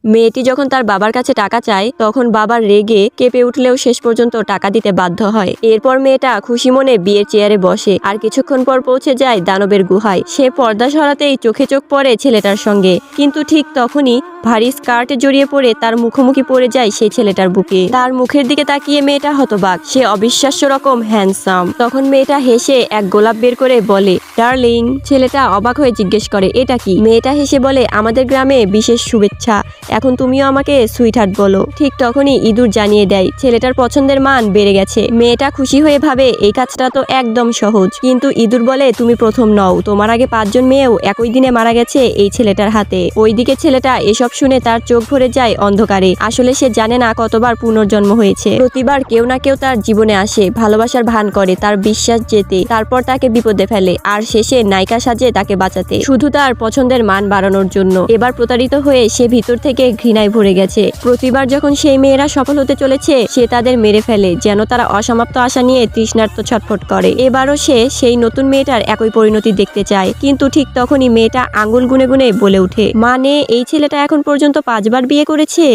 মেয়েটি যখন তার বাবার কাছে টাকা চায় তখন বাবার রেগে কেঁপে উঠলেও শেষ পর্যন্ত টাকা দিতে বাধ্য হয়। এরপর মেয়েটা খুশি মনে বিয়ের চেয়ারে বসে আর কিছুক্ষণ পর পৌঁছে যায় দানবের গুহায়। সে পর্দা সরাতেই চোখে চোখ পড়ে ছেলেটার সঙ্গে, কিন্তু ঠিক তখনই ভারী স্কার্টে জড়িয়ে পড়ে তার মুখোমুখি পড়ে যায় সেই ছেলেটার বুকে। তার মুখের দিকে তাকিয়ে মেয়েটা হতবাক, সে অবিশ্বাস্য রকম হ্যান্ডসাম। তখন মেয়েটা হেসে এক গোলাপ বের করে বলে, ডার্লিং। ছেলেটা অবাক হয়ে জিজ্ঞেস করে, এটা কি? মেয়েটা হেসে বলে, আমাদের গ্রামে বিশেষ শুভেচ্ছা, এখন তুমিও আমাকে সুইটহার্ট বলো। ঠিক তখনই ইঁদুর জানিয়ে দেয় ছেলেটার পছন্দের মান বেড়ে গেছে। মেয়েটা খুশি হয়ে ভাবে এই কাজটা তো একদম সহজ, কিন্তু ইঁদুর বলে, তুমি প্রথম নও, তোমার আগে 5 জন মেয়েও একই দিনে মারা গেছে এই ছেলেটার হাতে। ওইদিকে ছেলেটা এসব শুনে তার চোখ ভরে যায় অন্ধকারে। আসলে সে জানে না কতবার পুনর্জন্ম হয়েছে। প্রতিবার কেউ না কেউ তার জীবনে আসে, ভালোবাসার ভান করে, তার বিশ্বাস জেতে, তারপর তাকে বিপদে ফেলে আর শেষে নায়িকা সাজে তাকে বাঁচাতে, শুধু তার পছন্দের মান বাড়ানোর জন্য। এবার প্রতারিত হয়ে সে ভিতর থেকে ঘৃণায় ভরে গেছে। প্রতিবার যখন সেই মেয়েরা সফল হতে চলেছে সে তাদের মেরে ফেলে, যেন তারা অসমাপ্ত আশা নিয়ে তৃষ্ণার্ত ছটফট করে। এবারও সে সেই নতুন মেয়েটার একই পরিণতি দেখতে চায়, কিন্তু ঠিক তখনই মেয়েটা আঙ্গুল গুনে গুনে বলে ওঠে, মানে এই ছেলেটা এখন পর্যন্ত 5 বার বিয়ে করেছে।